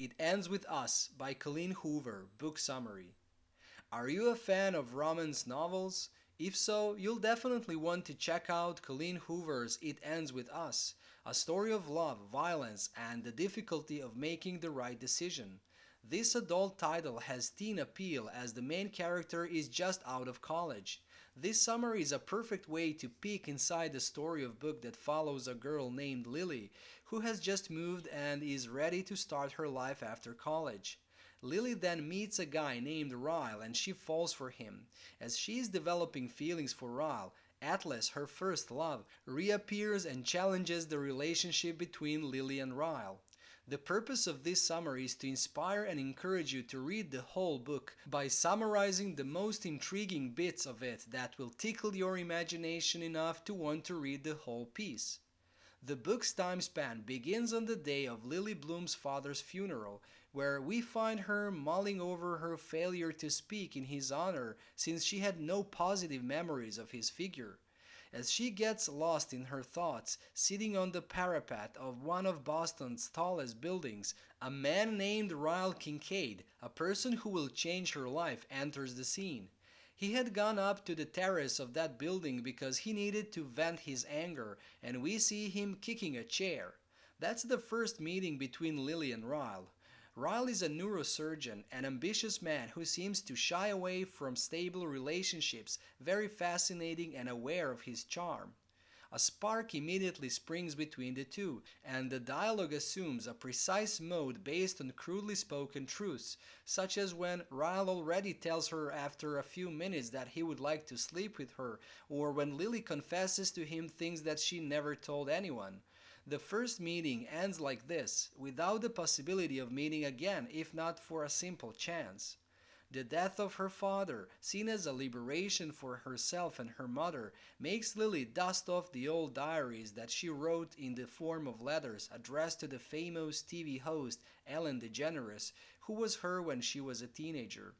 It Ends With Us by Colleen Hoover, book summary. Are you a fan of romance novels? If so, you'll definitely want to check out Colleen Hoover's It Ends With Us, a story of love, violence, and the difficulty of making the right decision. This adult title has teen appeal as the main character is just out of college. This summary is a perfect way to peek inside the story of book that follows a girl named Lily who has just moved and is ready to start her life after college. Lily then meets a guy named Ryle and she falls for him. As she is developing feelings for Ryle, Atlas, her first love, reappears and challenges the relationship between Lily and Ryle. The purpose of this summary is to inspire and encourage you to read the whole book by summarizing the most intriguing bits of it that will tickle your imagination enough to want to read the whole piece. The book's time span begins on the day of Lily Bloom's father's funeral, where we find her mulling over her failure to speak in his honor since she had no positive memories of his figure. As she gets lost in her thoughts, sitting on the parapet of one of Boston's tallest buildings, a man named Ryle Kincaid, a person who will change her life, enters the scene. He had gone up to the terrace of that building because he needed to vent his anger, and we see him kicking a chair. That's the first meeting between Lily and Ryle. Ryle is a neurosurgeon, an ambitious man who seems to shy away from stable relationships, very fascinating and aware of his charm. A spark immediately springs between the two, and the dialogue assumes a precise mode based on crudely spoken truths, such as when Ryle already tells her after a few minutes that he would like to sleep with her, or when Lily confesses to him things that she never told anyone. The first meeting ends like this, without the possibility of meeting again if not for a simple chance. The death of her father, seen as a liberation for herself and her mother, makes Lily dust off the old diaries that she wrote in the form of letters addressed to the famous TV host Ellen DeGeneres, who was her when she was a teenager.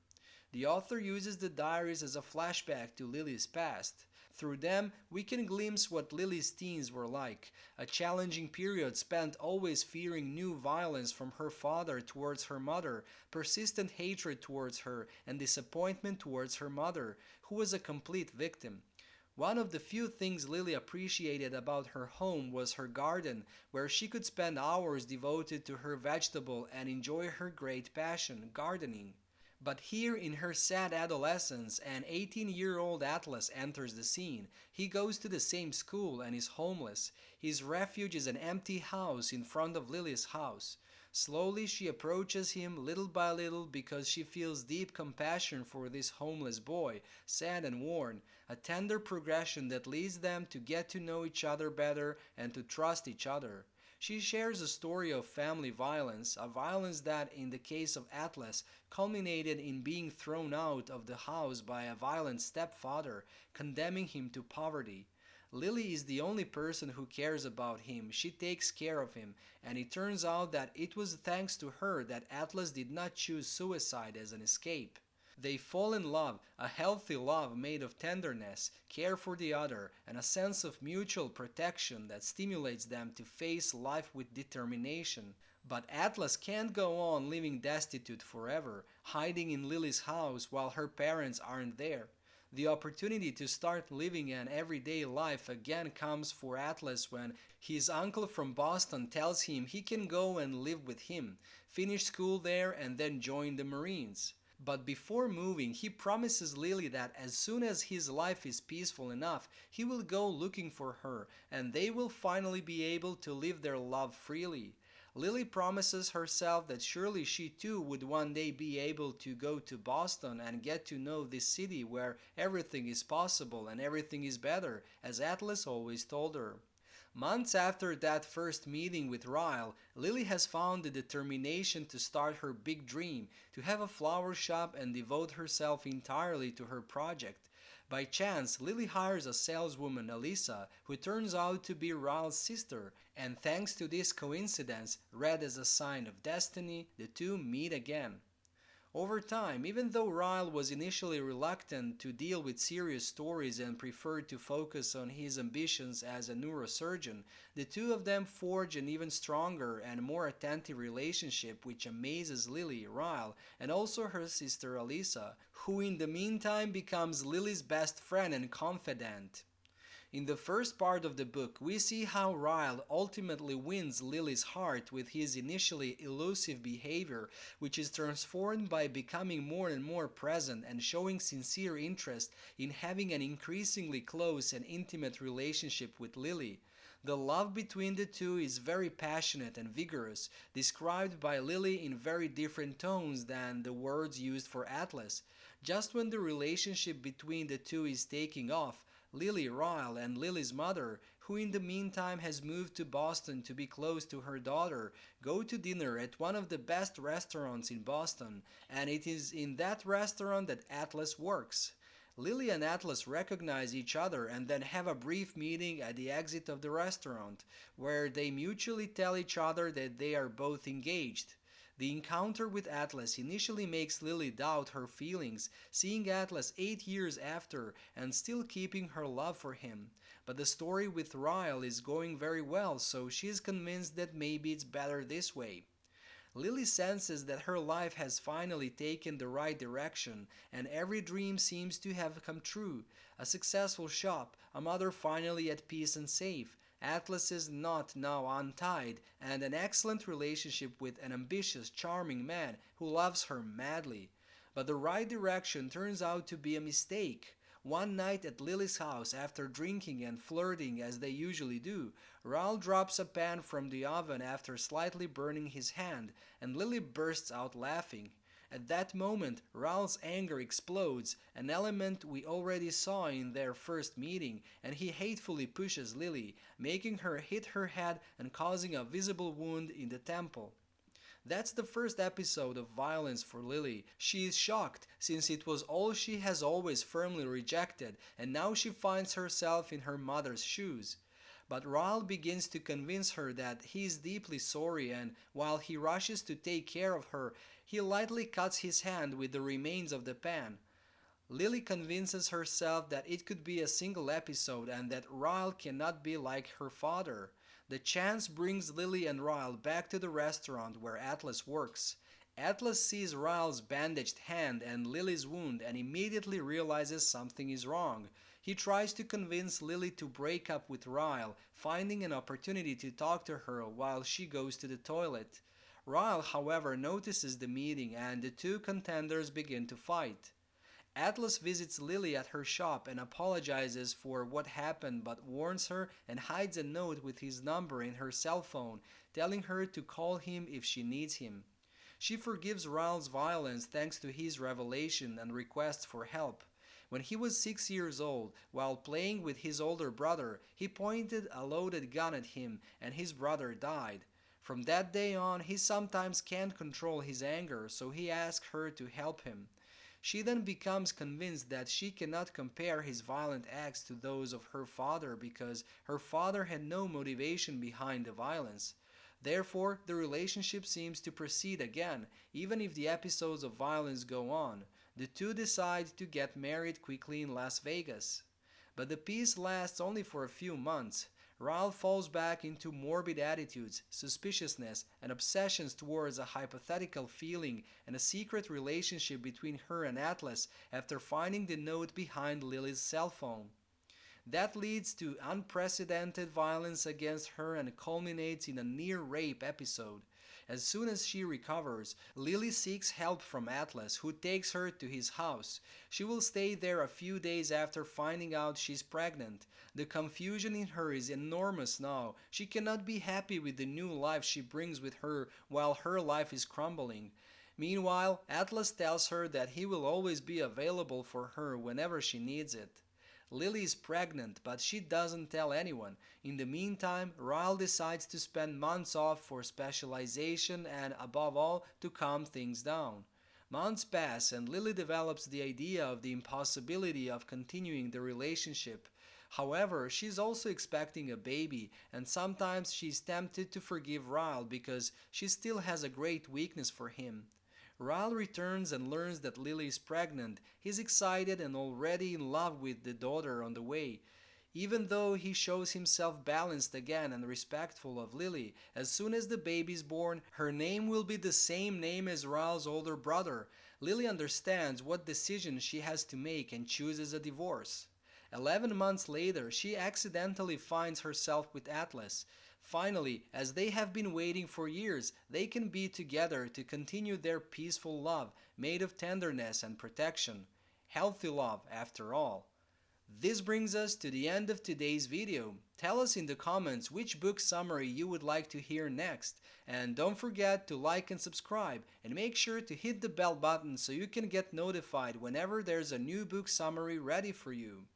The author uses the diaries as a flashback to Lily's past. Through them, we can glimpse what Lily's teens were like, a challenging period spent always fearing new violence from her father towards her mother, persistent hatred towards her, and disappointment towards her mother, who was a complete victim. One of the few things Lily appreciated about her home was her garden, where she could spend hours devoted to her vegetable and enjoy her great passion, gardening. But here in her sad adolescence, an 18-year-old Atlas enters the scene. He goes to the same school and is homeless. His refuge is an empty house in front of Lily's house. Slowly she approaches him little by little because she feels deep compassion for this homeless boy, sad and worn, a tender progression that leads them to get to know each other better and to trust each other. She shares a story of family violence, a violence that, in the case of Atlas, culminated in being thrown out of the house by a violent stepfather, condemning him to poverty. Lily is the only person who cares about him. She takes care of him, and it turns out that it was thanks to her that Atlas did not choose suicide as an escape. They fall in love, a healthy love made of tenderness, care for the other, and a sense of mutual protection that stimulates them to face life with determination. But Atlas can't go on living destitute forever, hiding in Lily's house while her parents aren't there. The opportunity to start living an everyday life again comes for Atlas when his uncle from Boston tells him he can go and live with him, finish school there, and then join the Marines. But before moving, he promises Lily that as soon as his life is peaceful enough, he will go looking for her, and they will finally be able to live their love freely. Lily promises herself that surely she too would one day be able to go to Boston and get to know this city where everything is possible and everything is better, as Atlas always told her. Months after that first meeting with Ryle, Lily has found the determination to start her big dream, to have a flower shop and devote herself entirely to her project. By chance, Lily hires a saleswoman, Alyssa, who turns out to be Ryle's sister, and thanks to this coincidence, read as a sign of destiny, the two meet again. Over time, even though Ryle was initially reluctant to deal with serious stories and preferred to focus on his ambitions as a neurosurgeon, the two of them forge an even stronger and more attentive relationship which amazes Lily, Ryle, and also her sister Alyssa, who in the meantime becomes Lily's best friend and confidant. In the first part of the book, we see how Ryle ultimately wins Lily's heart with his initially elusive behavior, which is transformed by becoming more and more present and showing sincere interest in having an increasingly close and intimate relationship with Lily. The love between the two is very passionate and vigorous, described by Lily in very different tones than the words used for Atlas. Just when the relationship between the two is taking off, Lily, Ryle, and Lily's mother, who in the meantime has moved to Boston to be close to her daughter, go to dinner at one of the best restaurants in Boston, and it is in that restaurant that Atlas works. Lily and Atlas recognize each other and then have a brief meeting at the exit of the restaurant, where they mutually tell each other that they are both engaged. The encounter with Atlas initially makes Lily doubt her feelings, seeing Atlas 8 years after and still keeping her love for him. But the story with Ryle is going very well, so she is convinced that maybe it's better this way. Lily senses that her life has finally taken the right direction, and every dream seems to have come true. A successful shop, a mother finally at peace and safe, Atlas's knot now untied, and an excellent relationship with an ambitious, charming man who loves her madly. But the right direction turns out to be a mistake. One night at Lily's house, after drinking and flirting as they usually do, Ryle drops a pan from the oven after slightly burning his hand, and Lily bursts out laughing. At that moment, Ryle's anger explodes, an element we already saw in their first meeting, and he hatefully pushes Lily, making her hit her head and causing a visible wound in the temple. That's the first episode of violence for Lily. She is shocked, since it was all she has always firmly rejected, and now she finds herself in her mother's shoes. But Ryle begins to convince her that he is deeply sorry, and while he rushes to take care of her, he lightly cuts his hand with the remains of the pan. Lily convinces herself that it could be a single episode and that Ryle cannot be like her father. The chance brings Lily and Ryle back to the restaurant where Atlas works. Atlas sees Ryle's bandaged hand and Lily's wound and immediately realizes something is wrong. He tries to convince Lily to break up with Ryle, finding an opportunity to talk to her while she goes to the toilet. Ryle, however, notices the meeting and the two contenders begin to fight. Atlas visits Lily at her shop and apologizes for what happened but warns her and hides a note with his number in her cell phone, telling her to call him if she needs him. She forgives Ryle's violence thanks to his revelation and requests for help. When he was 6 years old, while playing with his older brother, he pointed a loaded gun at him and his brother died. From that day on, he sometimes can't control his anger, so he asks her to help him. She then becomes convinced that she cannot compare his violent acts to those of her father because her father had no motivation behind the violence. Therefore, the relationship seems to proceed again, even if the episodes of violence go on. The two decide to get married quickly in Las Vegas. But the peace lasts only for a few months. Ryle falls back into morbid attitudes, suspiciousness, and obsessions towards a hypothetical feeling and a secret relationship between her and Atlas after finding the note behind Lily's cell phone. That leads to unprecedented violence against her and culminates in a near-rape episode. As soon as she recovers, Lily seeks help from Atlas, who takes her to his house. She will stay there a few days after finding out she's pregnant. The confusion in her is enormous now. She cannot be happy with the new life she brings with her while her life is crumbling. Meanwhile, Atlas tells her that he will always be available for her whenever she needs it. Lily is pregnant, but she doesn't tell anyone. In the meantime, Ryle decides to spend months off for specialization and, above all, to calm things down. Months pass and Lily develops the idea of the impossibility of continuing the relationship. However, she's also expecting a baby, and sometimes she's tempted to forgive Ryle because she still has a great weakness for him. Ryle returns and learns that Lily is pregnant. He's excited and already in love with the daughter on the way. Even though he shows himself balanced again and respectful of Lily, as soon as the baby is born, her name will be the same name as Ryle's older brother. Lily understands what decision she has to make and chooses a divorce. 11 months later, she accidentally finds herself with Atlas. Finally, as they have been waiting for years, they can be together to continue their peaceful love, made of tenderness and protection. Healthy love, after all. This brings us to the end of today's video. Tell us in the comments which book summary you would like to hear next. And don't forget to like and subscribe, and make sure to hit the bell button so you can get notified whenever there's a new book summary ready for you.